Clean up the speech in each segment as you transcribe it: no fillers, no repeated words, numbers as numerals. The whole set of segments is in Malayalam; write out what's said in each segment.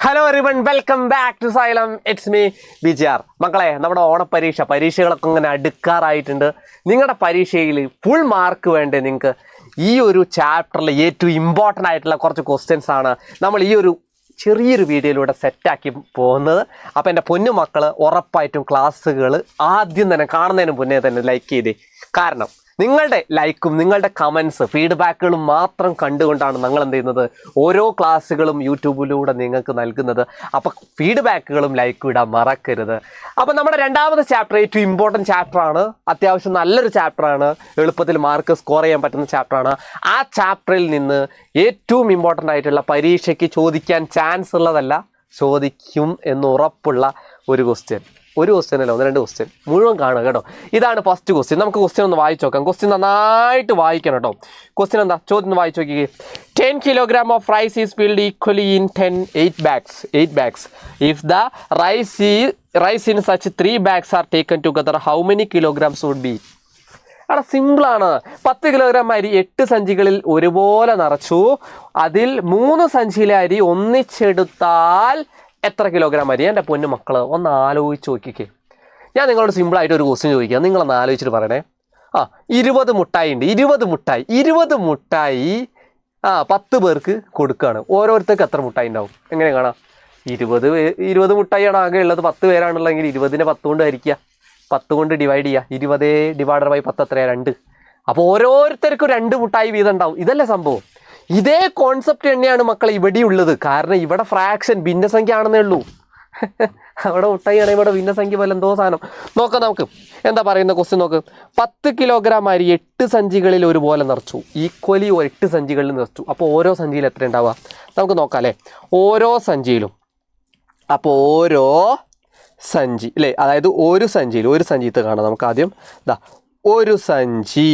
Hello everyone, welcome back to Xylem. It's me BGR. മക്കളെ, നമ്മുടെ പരീക്ഷകളൊക്കെ ഇങ്ങനെ അടുക്കാറായിട്ടുണ്ട്. നിങ്ങളുടെ പരീക്ഷയിൽ ഫുൾ മാർക്ക് വേണ്ടേ നിങ്ങൾക്ക്? ഈ ഒരു ചാപ്റ്ററിൽ ഏറ്റവും ഇമ്പോർട്ടൻ്റ് ആയിട്ടുള്ള കുറച്ച് ക്വസ്റ്റ്യൻസ് ആണ് നമ്മൾ ഈ ഒരു ചെറിയൊരു വീഡിയോയിലൂടെ സെറ്റാക്കി പോകുന്നത്. അപ്പോൾ എൻ്റെ പൊന്നു മക്കൾ ഉറപ്പായിട്ടും ക്ലാസ്സുകൾ ആദ്യം തന്നെ കാണുന്നതിന് മുന്നേ തന്നെ ലൈക്ക് ചെയ്തേ. കാരണം നിങ്ങളുടെ ലൈക്കും നിങ്ങളുടെ കമൻസ് ഫീഡ്ബാക്കുകളും മാത്രം കണ്ടുകൊണ്ടാണ് ഞങ്ങൾ എന്ത് ചെയ്യുന്നത്, ഓരോ ക്ലാസ്സുകളും യൂട്യൂബിലൂടെ നിങ്ങൾക്ക് നൽകുന്നത്. അപ്പോൾ ഫീഡ്ബാക്കുകളും ലൈക്കും ഇടാൻ മറക്കരുത്. അപ്പോൾ നമ്മുടെ രണ്ടാമത്തെ ചാപ്റ്റർ ഏറ്റവും ഇമ്പോർട്ടൻറ്റ് ചാപ്റ്ററാണ്. അത്യാവശ്യം നല്ലൊരു ചാപ്റ്ററാണ്. എളുപ്പത്തിൽ മാർക്ക് സ്കോർ ചെയ്യാൻ പറ്റുന്ന ചാപ്റ്ററാണ്. ആ ചാപ്റ്ററിൽ നിന്ന് ഏറ്റവും ഇമ്പോർട്ടൻ്റ് ആയിട്ടുള്ള പരീക്ഷയ്ക്ക് ചോദിക്കാൻ ചാൻസ് ഉള്ളതല്ല, ചോദിക്കും എന്ന് ഉറപ്പുള്ള ഒരു ക്വസ്റ്റ്യൻ അല്ല, 1-2 ക്വസ്റ്റ്യൻ മുഴുവൻ കാണുക കേട്ടോ. ഇതാണ് ഫസ്റ്റ് ക്വസ്റ്റ്യൻ. നമുക്ക് ക്വസ്റ്റ്യൻ ഒന്ന് വായിച്ചു നോക്കാം. ക്വസ്റ്റ്യൻ നന്നായിട്ട് വായിക്കണം കേട്ടോ. ക്വസ്റ്റ്യൻ എന്താ? ചോദ്യം ഒന്ന് വായിച്ചു നോക്കിയേ. 10 kilogram of rice is filled equally in 8 bags. If the rice in such 3 bags are taken together, how many kilograms would be? അവിടെ സിമ്പിളാണ്. 10 കിലോഗ്രാം അരി 8 സഞ്ചികളിൽ ഒരുപോലെ നിറച്ചു. അതിൽ 3 സഞ്ചിയിലെ അരി ഒന്നിച്ചെടുത്താൽ എത്ര കിലോഗ്രാം അരി? എൻ്റെ പൊന്നു മക്കൾ ഒന്ന് ആലോചിച്ച് നോക്കിക്കേ. ഞാൻ നിങ്ങളോട് സിമ്പിളായിട്ട് ഒരു ക്വസ്റ്റ്യൻ ചോദിക്കാം, നിങ്ങളൊന്ന് ആലോചിച്ചിട്ട് പറയണേ. 20 മുട്ടായി ഉണ്ട്. 20 മുട്ടായി 10 പേർക്ക് കൊടുക്കുകയാണ്. ഓരോരുത്തർക്ക് എത്ര മുട്ടായി ഉണ്ടാവും? എങ്ങനെ കാണാം? 20 മുട്ടായിയാണ് ആകെ ഉള്ളത്. 10 പേരാണുള്ളതെങ്കിൽ 20നെ 10 കൊണ്ട് ഹരിക്കുക, 10 കൊണ്ട് ഡിവൈഡ് ചെയ്യുക. 20 ഡിവൈഡഡ് ബൈ 10 എത്രയാണ്? 2. അപ്പോൾ ഓരോരുത്തർക്കും 2 മുട്ടായി വീതം ഉണ്ടാവും. ഇതല്ലേ സംഭവം? ഇതേ കോൺസെപ്റ്റ് തന്നെയാണ് മക്കൾ ഇവിടെ ഉള്ളത്. കാരണം ഇവിടെ ഫ്രാക്ഷൻ ഭിന്നസംഖ്യ ആണെന്നേ ഉള്ളൂ. അവിടെ മുട്ടായിയാണ്, ഇവിടെ ഭിന്നസംഖ്യ പോലെ എന്തോ സാധനം. നോക്കാം നമുക്ക് എന്താ പറയുന്ന ക്വസ്റ്റ്യൻ നോക്ക്. 10 കിലോഗ്രാം അരി 8 സഞ്ചികളിൽ ഒരുപോലെ നിറച്ചു. ഈക്വലി 8 സഞ്ചികളിൽ നിറച്ചു. അപ്പോൾ ഓരോ സഞ്ചിയിൽ എത്ര ഉണ്ടാവുക? നമുക്ക് നോക്കാം അല്ലേ. ഓരോ സഞ്ചിയിലും, അപ്പോൾ ഓരോ സഞ്ചി അല്ലേ, അതായത് ഒരു സഞ്ചിയിലത്തെ കാണാം. നമുക്ക് ആദ്യം ഇതാ ഒരു സഞ്ചി.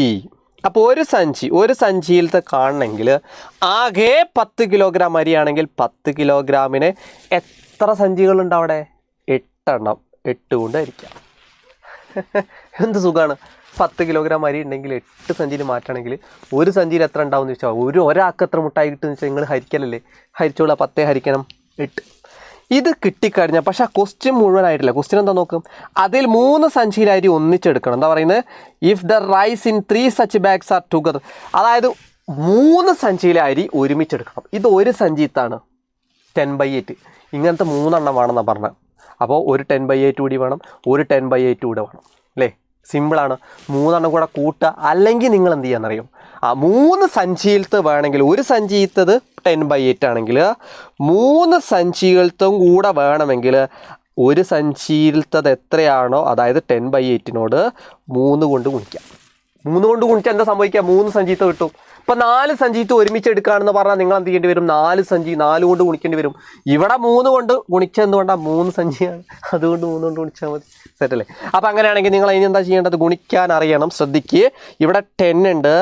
അപ്പോൾ ഒരു സഞ്ചിയിലത്തെ കാണണമെങ്കിൽ ആകെ 10 കിലോഗ്രാം അരിയാണെങ്കിൽ 10 കിലോഗ്രാമിന് എത്ര സഞ്ചികളുണ്ട് അവിടെ? 8 എണ്ണം. 8 കൊണ്ട് ഹരിക്കാം. എന്ത് സുഖമാണ്. 10 കിലോഗ്രാം അരി ഉണ്ടെങ്കിൽ 8 സഞ്ചിയിൽ മാറ്റണമെങ്കിൽ ഒരു സഞ്ചിയിൽ എത്ര ഉണ്ടാവും എന്ന് വെച്ചാൽ ഒരാൾക്ക് എത്ര മുട്ടായി കിട്ടുമെന്ന് വെച്ചാൽ നിങ്ങൾ ഹരിക്കലല്ലേ. ഹരിച്ചോളാം. 10 ഹരിക്കണം 8. ഇത് കിട്ടിക്കഴിഞ്ഞാൽ പക്ഷെ ആ ക്വസ്റ്റ്യൻ മുഴുവനായിട്ടില്ല. ക്വസ്റ്റ്യൻ എന്താ നോക്കും. അതിൽ 3 സഞ്ചിയിൽ അരി ഒന്നിച്ചെടുക്കണം. എന്താ പറയുന്നത്? If the rice in 3 such bags are together, അതായത് 3 സഞ്ചിയിലെ അരി ഒരുമിച്ചെടുക്കണം. ഇത് ഒരു സഞ്ചിത്താണ് 10/8. ഇങ്ങനത്തെ 3 എണ്ണം വേണമെന്നാണ് പറഞ്ഞത്. അപ്പോൾ ഒരു 10/8 കൂടി വേണം, ഒരു 10/8 കൂടെ വേണം അല്ലേ. സിമ്പിളാണ്. 3 എണ്ണം കൂടെ കൂട്ടുക. അല്ലെങ്കിൽ നിങ്ങൾ എന്ത് ചെയ്യാന്നറിയും, 3 സഞ്ചിയിലത്തെ വേണമെങ്കിൽ, ഒരു സഞ്ചിയിലത്തത് 10/8 ആണെങ്കിൽ 3 സഞ്ചിയിലത്തും കൂടെ വേണമെങ്കിൽ ഒരു സഞ്ചിയിലത്തത് എത്രയാണോ, അതായത് 10/8നോട് 3 കൊണ്ട് ഗുണിക്കാം. 3 കൊണ്ട് ഗുണിച്ചാൽ എന്താ സംഭവിക്കുക? 3 സഞ്ചിയത്ത് കിട്ടും. ഇപ്പം 4 സഞ്ചിയത്ത് ഒരുമിച്ച് എടുക്കുകയാണെന്ന് പറഞ്ഞാൽ നിങ്ങൾ എന്ത് ചെയ്യേണ്ടി വരും? 4 സഞ്ചി 4 കൊണ്ട് ഗുണിക്കേണ്ടി വരും. ഇവിടെ 3 കൊണ്ട് ഗുണിച്ചെന്തുകൊണ്ടാണ്? 3 സഞ്ചിയാണ്, അതുകൊണ്ട് 3 കൊണ്ട് ഗുണിച്ചാൽ മതി. സെറ്റല്ലേ? അപ്പോൾ അങ്ങനെയാണെങ്കിൽ നിങ്ങൾ ഇനി എന്താ ചെയ്യേണ്ടത്? ഗുണിക്കാൻ അറിയണം. ശ്രദ്ധിക്കുക. ഇവിടെ 10 ഉണ്ട്,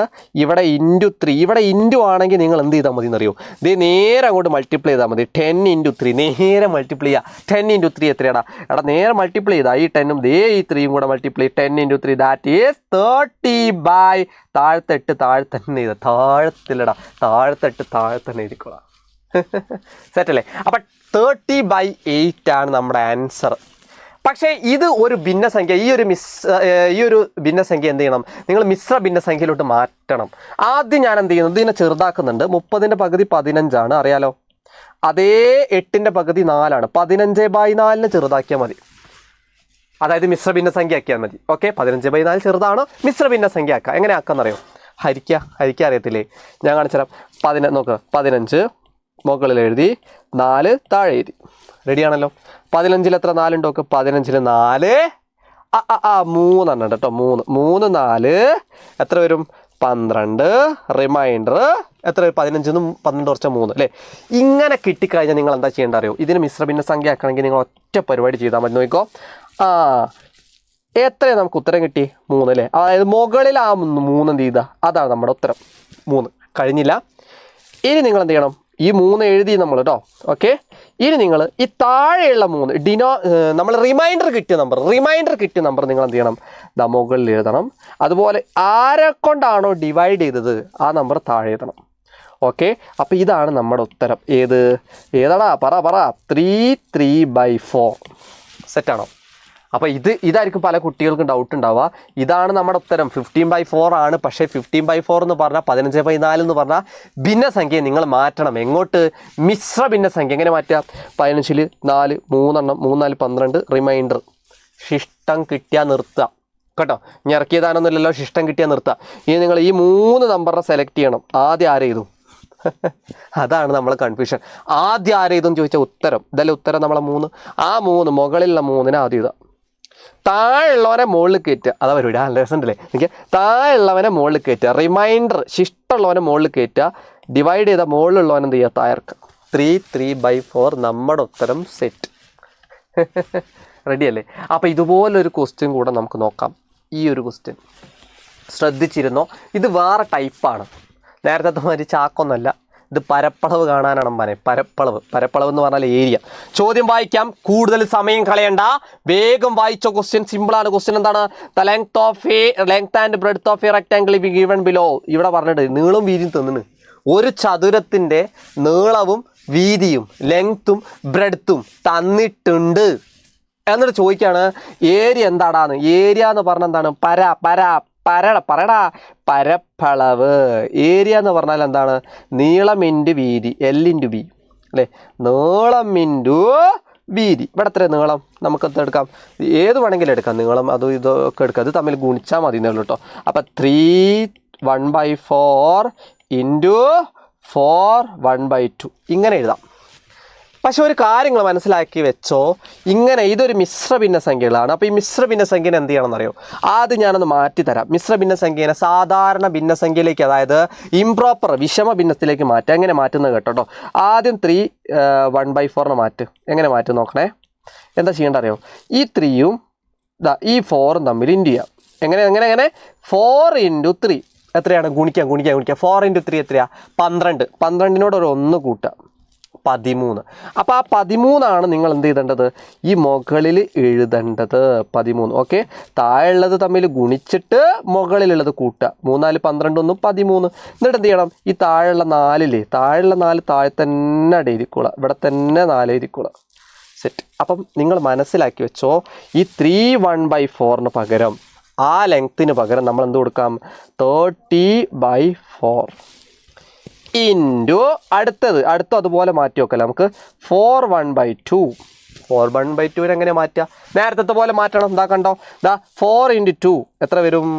ഇവിടെ × 3. ഇവിടെ ഇൻറ്റു ആണെങ്കിൽ നിങ്ങൾ എന്ത് ചെയ്താൽ മതി എന്നറിയോ? ഇത് നേരെ അങ്ങോട്ട് മൾട്ടിപ്ലൈ ചെയ്താൽ മതി. 10 × 3 നേരെ മൾട്ടിപ്ലൈ ചെയ്യുക. 10 × 3 എത്രയാടാ? നേരെ മൾട്ടിപ്ലൈ ചെയ്താൽ ഈ 10ഉം ഈ 3യും കൂടെ മൾട്ടിപ്ലൈ. 10 × 3 ദാറ്റ് ഈസ് 30/, താഴത്തെട്ട് താഴെ തന്നെ ചെയ്ത, താഴത്തിലടാ, താഴെ തന്നെ എഴുതിക്കോളാം. സെറ്റല്ലേ? അപ്പം 30/8 ആണ് നമ്മുടെ ആൻസർ. പക്ഷേ ഇത് ഒരു ഭിന്നസംഖ്യ. ഈ ഒരു ഭിന്നസംഖ്യ എന്ത് ചെയ്യണം? നിങ്ങൾ മിശ്ര ഭിന്നസംഖ്യയിലോട്ട് മാറ്റണം. ആദ്യം ഞാൻ എന്ത് ചെയ്യുന്നത്? ഇതിനെ ചെറുതാക്കുന്നുണ്ട്. 30ൻ്റെ പകുതി 15 ആണ്, അറിയാലോ. അതേ 8ൻ്റെ പകുതി 4 ആണ്. 15/4 ചെറുതാക്കിയാൽ മതി. അതായത് മിശ്ര ഭിന്നസംഖ്യ ആക്കിയാൽ മതി. ഓക്കെ, 15/4 ചെറുതാണ്, മിശ്ര ഭിന്നസംഖ്യ ആക്കുക. എങ്ങനെ ആക്കാന്നറിയോ? ഹരിക്കുക അറിയത്തില്ലേ? ഞാൻ കാണിച്ചു തരാം. നോക്ക്, 15 മുകളിൽ എഴുതി, 4 താഴെ എഴുതി. റെഡിയാണല്ലോ? 15ൽ എത്ര 4 ഉണ്ട്? നോക്ക്, 15ൽ 4 3 എണ്ണം കേട്ടോ. 3 4 എത്ര വരും? 12. റിമൈൻഡർ എത്ര? 15 12 കുറച്ച് 3 അല്ലേ? ഇങ്ങനെ കിട്ടിക്കഴിഞ്ഞാൽ നിങ്ങൾ എന്താ ചെയ്യേണ്ട അറിയോ? ഇതിന് മിശ്ര ഭിന്നസംഖ്യ ആക്കണമെങ്കിൽ നിങ്ങൾ ഒറ്റ പരിപാടി ചെയ്താൽ മതി. നോക്കിക്കോ. എത്രയാണ് നമുക്ക് ഉത്തരം കിട്ടി? 3 അല്ലേ? അതായത് മുകളിൽ 3 എന്ത് ചെയ്താൽ അതാണ് നമ്മുടെ ഉത്തരം. 3 കഴിഞ്ഞില്ല. ഇനി നിങ്ങൾ എന്ത് ചെയ്യണം? ഈ 3 എഴുതി നമ്മൾ കേട്ടോ. ഓക്കെ, ഇനി നിങ്ങൾ ഈ താഴെയുള്ള 3 നമ്മൾ റിമൈൻഡർ കിട്ടിയ നമ്പർ നിങ്ങൾ എന്ത് ചെയ്യണം? മുകളിൽ എഴുതണം. അതുപോലെ ആരെ കൊണ്ടാണോ ഡിവൈഡ് ചെയ്തത് ആ നമ്പർ താഴെ എഴുതണം. ഓക്കെ, അപ്പോൾ ഇതാണ് നമ്മുടെ ഉത്തരം. ഏതാടാ പറ 3/4 സെറ്റാണോ? അപ്പോൾ ഇതായിരിക്കും പല കുട്ടികൾക്കും ഡൗട്ട് ഉണ്ടാവുക. ഇതാണ് നമ്മുടെ ഉത്തരം. 15/4 ആണ്. പക്ഷേ 15/4 എന്ന് പറഞ്ഞാൽ 15/4 എന്ന് പറഞ്ഞാൽ ഭിന്നസംഖ്യയെ നിങ്ങൾ മാറ്റണം. എങ്ങോട്ട്? മിശ്ര ഭിന്നസംഖ്യ. എങ്ങനെ മാറ്റുക? 15 4 3 4 12 റിമൈൻഡർ. ശിഷ്ടം കിട്ടിയാൽ നിർത്തുക കേട്ടോ. ഇനി ഇറക്കിയതാനൊന്നുമില്ലല്ലോ, ശിഷ്ടം കിട്ടിയാൽ നിർത്തുക. ഇനി നിങ്ങൾ ഈ 3 നമ്പറിനെ സെലക്ട് ചെയ്യണം. ആദ്യം ആരെയ്തു? അതാണ് നമ്മൾ കൺഫ്യൂഷൻ. ആദ്യം ആരെയ്തെന്ന് ചോദിച്ചാൽ ഉത്തരം ഇതല്ലേ ഉത്തരം. നമ്മളെ 3 ആ 3 മുകളിലുള്ള 3 ആദ്യം ഇതാ. താഴെയുള്ളവനെ മുകളിൽ കയറ്റുക. അതാ പരിപാടി. ആ ലെസൺ അല്ലേ എനിക്ക്. താഴെയുള്ളവനെ മുകളിൽ കയറ്റുക. റിമൈൻഡർ ശിഷ്ടമുള്ളവനെ മുകളിൽ കയറ്റുക. ഡിവൈഡ് ചെയ്ത മുകളിലുള്ളവനെ എന്ത് ചെയ്യുക? താഴേക്ക്. 3/4 നമ്മുടെ ഉത്തരം. സെറ്റ്. റെഡി അല്ലേ? അപ്പോൾ ഇതുപോലൊരു ക്വസ്റ്റ്യൻ കൂടെ നമുക്ക് നോക്കാം. ഈ ഒരു ക്വസ്റ്റ്യൻ ശ്രദ്ധിച്ചിരുന്നോ? ഇത് വേറെ ടൈപ്പാണ്. നേരത്തെ മാതിരി ചാക്കൊന്നല്ല. ഇത് പരപ്പളവ് കാണാനാണ് പറയുന്നത്. പരപ്പളവ് എന്ന് പറഞ്ഞാൽ ഏരിയ. ചോദ്യം വായിക്കാം, കൂടുതൽ സമയം കളയണ്ട, വേഗം വായിച്ചോ. ക്വസ്റ്റ്യൻ സിമ്പിളാണ്. ക്വസ്റ്റ്യൻ എന്താണ്? The length and breadth of A rectangle given below. ഇവിടെ പറഞ്ഞിട്ട് നീളവും വീതിയും തന്നിന്. ഒരു ചതുരത്തിൻ്റെ നീളവും വീതിയും ലെങ്ത്തും ബ്രെഡ്ത്തും തന്നിട്ടുണ്ട്. എന്നിട്ട് ചോദിക്കുകയാണ് ഏരിയ എന്താടാന്ന്. ഏരിയ എന്ന് പറഞ്ഞാൽ എന്താണ്? പറയടാ പരപ്പളവ്. ഏരിയ എന്ന് പറഞ്ഞാൽ എന്താണ്? നീളം ഇൻറ്റു വീതി, L/B അല്ലേ? നീളം ഇൻറ്റു വീതി. ഇവിടെ എത്ര നീളം? നമുക്കത് എടുക്കാം, ഏത് വേണമെങ്കിലും എടുക്കാം. നീളം അതും ഇതൊക്കെ എടുക്കാം. അത് തമ്മിൽ ഗുണിച്ചാൽ മതി എന്നുള്ളൂ കേട്ടോ. അപ്പം 3/1/4 ഇൻറ്റു 4/1/2 ഇങ്ങനെ എഴുതാം. പക്ഷെ ഒരു കാര്യങ്ങൾ മനസ്സിലാക്കി വെച്ചോ, ഇങ്ങനെ ഇതൊരു മിശ്ര ഭിന്നസംഖ്യകളാണ്. അപ്പോൾ ഈ മിശ്ര ഭിന്നസംഖ്യനെ എന്ത് ചെയ്യണമെന്ന് അറിയോ? ആദ്യം ഞാനൊന്ന് മാറ്റിത്തരാം. മിശ്ര ഭിന്നസംഖ്യനെ സാധാരണ ഭിന്നസംഖ്യയിലേക്ക്, അതായത് ഇംപ്രോപ്പർ വിഷമ ഭിന്നത്തിലേക്ക് മാറ്റുക. എങ്ങനെ മാറ്റുന്നത് കേട്ടോ. ആദ്യം 3/1/4 മാറ്റ്. എങ്ങനെ മാറ്റും നോക്കണേ. എന്താ ചെയ്യേണ്ട അറിയോ? ഈ 3യും ഈ 4ഉം തമ്മിൽ ഇൻറ്റു ചെയ്യാം. എങ്ങനെ 4 × 3 എത്രയാണ്? ഗുണിക്കാം. 4 × 3 എത്രയാണ്? 12. 12നോട് ഒരു 1 കൂട്ടുക, 13. അപ്പോൾ ആ 13 നിങ്ങൾ എന്ത് ചെയ്തേണ്ടത്? ഈ മുകളിൽ എഴുതേണ്ടത് 13. ഓക്കെ, താഴെയുള്ളത് തമ്മിൽ ഗുണിച്ചിട്ട് മുകളിലുള്ളത് കൂട്ടുക. 3 4 12 1 13. എന്നിട്ട് എന്ത് ചെയ്യണം? ഈ താഴെയുള്ള 4 താഴെയുള്ള 4 താഴെ തന്നെ ഇരിക്കുക. ഇവിടെ തന്നെ 4 ഇരിക്കുക. സെറ്റ്. അപ്പം നിങ്ങൾ മനസ്സിലാക്കി വെച്ചോ, ഈ 3/1/4 പകരം, ആ ലെങ്ത്തിന് പകരം നമ്മൾ എന്ത് കൊടുക്കാം? 30/4 ഇൻറ്റു അടുത്തും അതുപോലെ മാറ്റി വെക്കല്ലേ നമുക്ക്. 4/1/2. 4/1/2 എങ്ങനെ മാറ്റുക? നേരത്തെ പോലെ മാറ്റണം. എന്താ കണ്ടോ? 4 × 2 എത്ര വരും?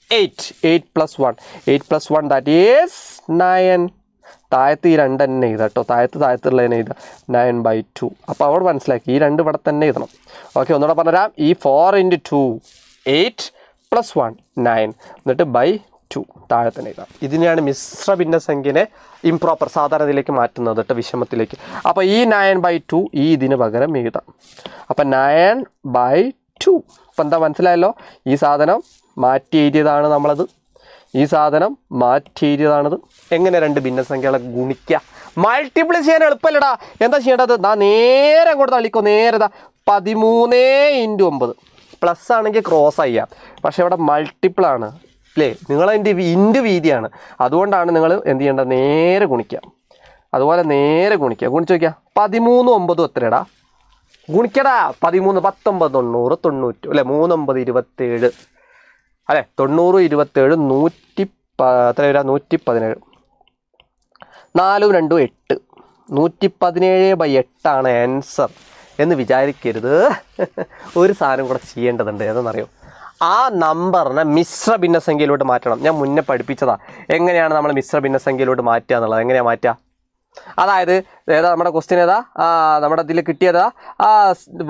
8. 8 + 1. 8 + 1 ദാറ്റ് ഈസ് 9. താഴത്ത് ഈ 2 തന്നെ എഴുതാം കേട്ടോ. താഴത്തുള്ളതിനെ എഴുതാം 9/2. അപ്പോൾ അവിടെ മനസ്സിലാക്കി ഈ 2 ഇവിടെ തന്നെ എഴുതണം. ഓക്കെ, ഒന്നുകൂടെ പറഞ്ഞുതരാം. ഈ 4 × 2 8 + 1 9 എന്നിട്ട് /2 താഴെ തന്നെ എഴുതാം. ഇതിനെയാണ് മിശ്ര ഭിന്നസംഖ്യനെ ഇംപ്രോപ്പർ സാധാരണയിലേക്ക് മാറ്റുന്നത് കേട്ടോ, വിഷമത്തിലേക്ക്. അപ്പോൾ ഈ 9/2 ഇതിന് പകരം എഴുതാം. അപ്പം 9/2. അപ്പം എന്താ മനസ്സിലായല്ലോ? ഈ സാധനം മാറ്റി എഴുതിയതാണ് നമ്മളത്. ഈ സാധനം മാറ്റി എഴുതിയതാണിത്. എങ്ങനെ 2 ഭിന്നസംഖ്യകളെ ഗുണിക്കുക? മൾട്ടിപ്ലൈ ചെയ്യാൻ എളുപ്പമല്ലടാ. എന്താ ചെയ്യേണ്ടത്? നേരെ അങ്ങോട്ട് തള്ളിക്കോ. നേരെ 13 × 9. പ്ലസ് ആണെങ്കിൽ ക്രോസ് ചെയ്യാം. പക്ഷേ ഇവിടെ മൾട്ടിപ്പിൾ ആണ് അല്ലേ? നിങ്ങളതിൻ്റെ ഇൻറ്റു വീതിയാണ്. അതുകൊണ്ടാണ് നിങ്ങൾ എന്ത് ചെയ്യേണ്ടത്? നേരെ ഗുണിക്കുക. അതുപോലെ നേരെ ഗുണിക്കുക. ഗുണിച്ച് വയ്ക്കുക. 13 9 എത്രയടാ? ഗുണിക്കടാ. 13 19 90 90 അല്ലേ? 3 9 27 അല്ലേ? 90 27 100 എത്ര വരാ? 117. 4 2 8. 117/8 ആണ് ആൻസർ എന്ന് വിചാരിക്കരുത്. ഒരു സാധനം കൂടെ ചെയ്യേണ്ടതുണ്ട്. ഏതെന്നറിയോ? ആ നമ്പറിനെ മിശ്ര ഭിന്നസംഖ്യയിലോട്ട് മാറ്റണം. ഞാൻ മുന്നേ പഠിപ്പിച്ചതാ എങ്ങനെയാണ് നമ്മൾ മിശ്ര ഭിന്നസംഖ്യയിലോട്ട് മാറ്റുക എന്നുള്ളത്. എങ്ങനെയാണ് മാറ്റുക? അതായത് ഏതാ നമ്മുടെ ക്വസ്റ്റ്യൻ? ഏതാ നമ്മുടെ ഇതിൽ കിട്ടിയതാ?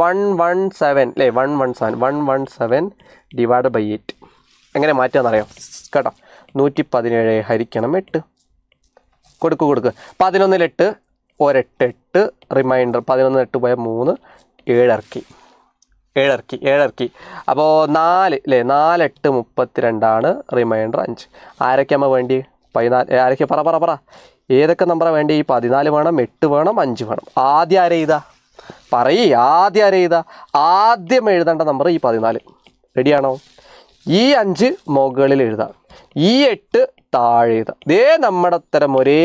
117 അല്ലേ? 117 /8. എങ്ങനെ മാറ്റുക എന്നറിയാം കേട്ടോ. 117 ഹരിക്കണം 8. കൊടുക്ക് 11 8 1 8 റിമൈൻഡർ. 11 8 പോയ 3 7 ഇറക്കി. അപ്പോൾ 4 അല്ലേ? 4 8 32 റിമൈൻഡർ 5. ആരൊക്കെയാകുമ്പോൾ വേണ്ടി? 14. ആരൊക്കെ പറ ഏതൊക്കെ നമ്പറാണ് വേണ്ടി? 14 വേണം, 8 വേണം, 5 വേണം. ആദ്യം ആരെ എഴുതാ? ആദ്യം എഴുതേണ്ട നമ്പർ ഈ 14. റെഡിയാണോ? ഈ 5 മുകളിൽ എഴുതാം. ഈ 8 താഴെ ദേ നമ്മുടെ ഉത്തരം ഒരേ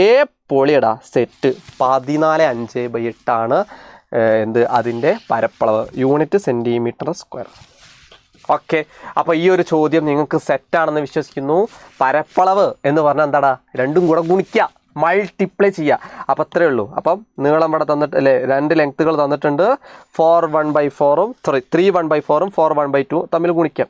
പൊളിയടാ സെറ്റ് 14.5/8 എന്ത് അതിൻ്റെ പരപ്പളവ് യൂണിറ്റ് സെൻറ്റിമീറ്റർ സ്ക്വയർ. ഓക്കെ, അപ്പോൾ ഈ ഒരു ചോദ്യം നിങ്ങൾക്ക് സെറ്റാണെന്ന് വിശ്വസിക്കുന്നു. പരപ്പളവ് എന്ന് പറഞ്ഞാൽ എന്താടാ, രണ്ടും കൂടെ ഗുണിക്കുക, മൾട്ടിപ്ലൈ ചെയ്യുക. അപ്പോൾ അത്രയേ ഉള്ളൂ. അപ്പം നീളം ഇവിടെ തന്നിട്ട് അല്ലേ, 2 ലെങ്ത്തുകൾ തന്നിട്ടുണ്ട്. 4 1/4 3 1/4 4 1/2 തമ്മിൽ ഗുണിച്ചു.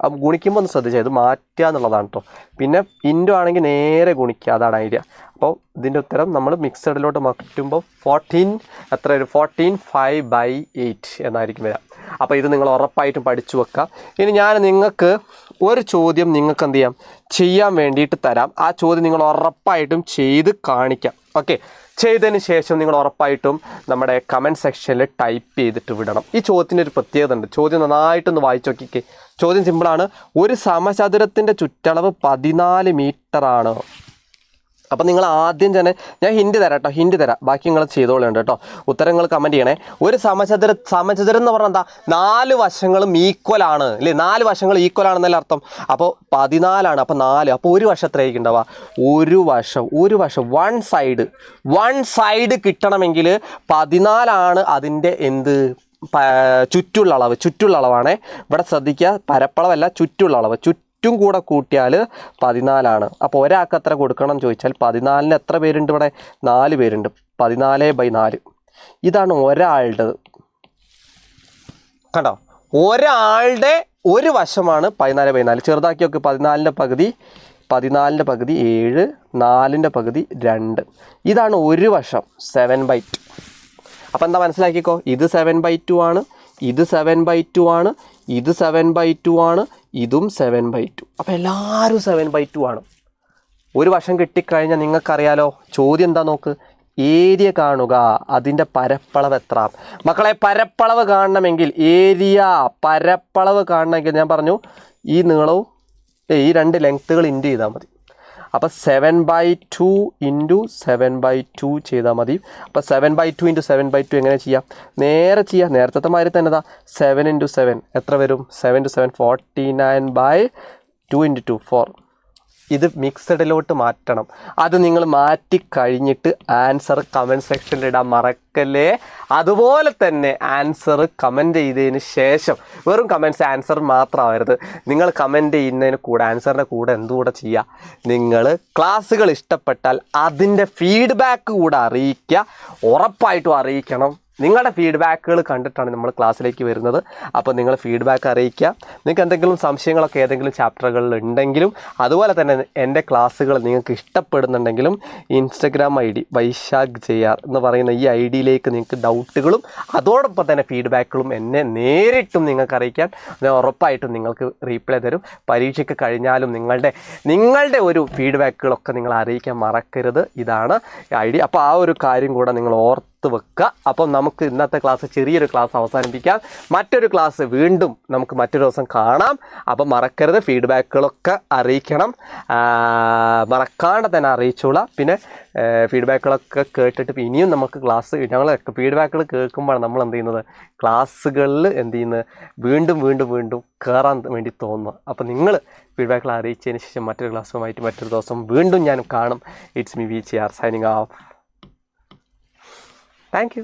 അപ്പം ഗുണിക്കുമ്പോൾ ഒന്ന് ശ്രദ്ധിച്ചാൽ ഇത് മാറ്റുക എന്നുള്ളതാണ് കേട്ടോ. പിന്നെ ഇൻറ്റു ആണെങ്കിൽ നേരെ ഗുണിക്കുക, അതാണ് ഐഡിയ. അപ്പോൾ ഇതിൻ്റെ ഉത്തരം നമ്മൾ മിക്സഡിലോട്ട് മാറ്റുമ്പോൾ 14/5/8 എന്നായിരിക്കും വരിക. അപ്പോൾ ഇത് നിങ്ങൾ ഉറപ്പായിട്ടും പഠിച്ചു വെക്കാം. ഇനി ഞാൻ നിങ്ങൾക്ക് ഒരു ചോദ്യം നിങ്ങൾക്ക് എന്ത് ചെയ്യാൻ വേണ്ടിയിട്ട് തരാം. ആ ചോദ്യം നിങ്ങൾ ഉറപ്പായിട്ടും ചെയ്ത് കാണിക്കാം. ഓക്കെ, ചെയ്തതിന് ശേഷം നിങ്ങൾ ഉറപ്പായിട്ടും നമ്മുടെ കമൻറ്റ് സെക്ഷനിൽ ടൈപ്പ് ചെയ്തിട്ട് വിടണം. ഈ ചോദ്യത്തിൻ്റെ ഒരു പ്രത്യേകത ഉണ്ട്. ചോദ്യം നന്നായിട്ടൊന്ന് വായിച്ചു നോക്കിക്കേ. ചോദ്യം സിമ്പിളാണ്. ഒരു സമചതുരത്തിൻ്റെ ചുറ്റളവ് 14 മീറ്ററാണ്. അപ്പം നിങ്ങൾ ആദ്യം തന്നെ ഞാൻ ഹിൻഡ് തരാം, ബാക്കി നിങ്ങൾ ചെയ്തോളുണ്ട് കേട്ടോ. ഉത്തരങ്ങൾ കമൻറ്റ് ചെയ്യണേ. ഒരു സമചതുരം എന്ന് പറഞ്ഞാൽ എന്താ, 4 വശങ്ങളും ഈക്വൽ ആണ് അല്ലേ, 4 വശങ്ങൾ ഈക്വൽ ആണെന്നല്ല അർത്ഥം. അപ്പോൾ 14 അപ്പോൾ 4, അപ്പോൾ ഒരു വശം എത്രയായിരിക്കും ഉണ്ടാവുക, ഒരു വശം വൺ സൈഡ് കിട്ടണമെങ്കിൽ 14 അതിൻ്റെ എന്ത് ചുറ്റുള്ള അളവാണ്. ഇവിടെ ശ്രദ്ധിക്കുക, പരപ്പളവല്ല ചുറ്റുള്ള അളവ്. ചുറ്റും കൂടെ കൂട്ടിയാൽ 14. അപ്പോൾ ഒരാൾക്ക് എത്ര കൊടുക്കണം ചോദിച്ചാൽ 14 എത്ര പേരുണ്ട് ഇവിടെ, 4 പേരുണ്ട്. 14/4 ഇതാണ് ഒരാളുടേത്. കണ്ടോ, ഒരാളുടെ ഒരു വശമാണ് 14/4. ചെറുതാക്കി നോക്ക്, 14ൻ്റെ പകുതി 7, 4ൻ്റെ പകുതി 2. ഇതാണ് ഒരു വശം 7/2. അപ്പോൾ എന്താ മനസ്സിലാക്കിക്കോ, ഇത് 7/2 ആണ്, ഇത് 7/2 ആണ്, ഇത് 7/2 ആണ്, ഇതും 7/2. അപ്പോൾ എല്ലാവരും 7/2 ആണ്. ഒരു വശം കിട്ടിക്കഴിഞ്ഞാൽ നിങ്ങൾക്കറിയാലോ, ചോദ്യം എന്താ നോക്ക്, ഏരിയ കാണുക, അതിൻ്റെ പരപ്പളവ് എത്ര. മക്കളെ, പരപ്പളവ് കാണണമെങ്കിൽ പരപ്പളവ് കാണണമെങ്കിൽ ഞാൻ പറഞ്ഞു ഈ നീളവും ഈ 2 ലെങ്ത്തുകൾ ഇൻറ്റു ചെയ്താൽ മതി. അപ്പോൾ 7/2 × 7/2 ചെയ്താൽ മതി. അപ്പോൾ 7/2 × 7/2 എങ്ങനെ ചെയ്യാം, നേരെ ചെയ്യാം, നേരത്തെ മാതിരി തന്നെ. 7 × 7 എത്ര വരും, 7 × 7 49/2 × 2 4. ഇത് മിക്സഡിലോട്ട് മാറ്റണം. അത് നിങ്ങൾ മാറ്റി കഴിഞ്ഞിട്ട് ആൻസർ കമൻറ്റ് സെക്ഷനിൽ ഇടാൻ മറക്കല്ലേ. അതുപോലെ തന്നെ ആൻസർ കമൻറ്റ് ചെയ്തതിന് ശേഷം, വെറും കമൻറ്റ്സ് ആൻസർ മാത്രമാവരുത്, നിങ്ങൾ കമൻറ്റ് ചെയ്യുന്നതിന് കൂടെ ആൻസറിൻ്റെ കൂടെ എന്തുകൂടെ ചെയ്യുക, നിങ്ങൾ ക്ലാസ്സുകൾ ഇഷ്ടപ്പെട്ടാൽ അതിൻ്റെ ഫീഡ്ബാക്ക് കൂടെ അറിയിക്കുക. ഉറപ്പായിട്ടും അറിയിക്കണം. നിങ്ങളുടെ ഫീഡ്ബാക്കുകൾ കണ്ടിട്ടാണ് നമ്മൾ ക്ലാസ്സിലേക്ക് വരുന്നത്. അപ്പോൾ നിങ്ങൾ ഫീഡ്ബാക്ക് അറിയിക്കുക. നിങ്ങൾക്ക് എന്തെങ്കിലും സംശയങ്ങളൊക്കെ ഏതെങ്കിലും ചാപ്റ്ററുകളിൽ ഉണ്ടെങ്കിലും, അതുപോലെ തന്നെ എൻ്റെ ക്ലാസ്സുകൾ നിങ്ങൾക്ക് ഇഷ്ടപ്പെടുന്നുണ്ടെങ്കിലും ഇൻസ്റ്റഗ്രാം ID വൈശാഖ് JR എന്ന് പറയുന്ന ഈ IDയിലേക്ക് നിങ്ങൾക്ക് ഡൗട്ടുകളും അതോടൊപ്പം തന്നെ ഫീഡ്ബാക്കുകളും എന്നെ നേരിട്ടും നിങ്ങൾക്ക് അറിയിക്കാൻ ഞാൻ ഉറപ്പായിട്ടും നിങ്ങൾക്ക് റീപ്ലൈ തരും. പരീക്ഷയ്ക്ക് കഴിഞ്ഞാലും നിങ്ങളുടെ ഒരു ഫീഡ്ബാക്കുകളൊക്കെ നിങ്ങൾ അറിയിക്കാൻ മറക്കരുത്. ഇതാണ് ID. അപ്പോൾ ആ ഒരു കാര്യം കൂടെ നിങ്ങൾ വെക്കുക. അപ്പം നമുക്ക് ഇന്നത്തെ ക്ലാസ്, ചെറിയൊരു ക്ലാസ് അവസാനിപ്പിക്കാം. മറ്റൊരു ക്ലാസ് വീണ്ടും നമുക്ക് മറ്റൊരു ദിവസം കാണാം. അപ്പം മറക്കരുത്, ഫീഡ്ബാക്കുകളൊക്കെ അറിയിക്കണം, മറക്കാണ്ട് തന്നെ അറിയിച്ചോളാം. പിന്നെ ഫീഡ്ബാക്കുകളൊക്കെ കേട്ടിട്ട് ഇനിയും നമുക്ക് ക്ലാസ്, ഞങ്ങൾ ഫീഡ്ബാക്കുകൾ കേൾക്കുമ്പോൾ നമ്മൾ എന്ത് ചെയ്യുന്നത്, ക്ലാസ്സുകളിൽ എന്ത് ചെയ്യുന്നത്, വീണ്ടും കയറാൻ വേണ്ടി തോന്നുന്നു. അപ്പോൾ നിങ്ങൾ ഫീഡ്ബാക്കുകൾ അറിയിച്ചതിന് ശേഷം മറ്റൊരു ക്ലാസ്സുമായിട്ട് മറ്റൊരു ദിവസം വീണ്ടും ഞാൻ കാണും. It's me VCR signing off. Thank you.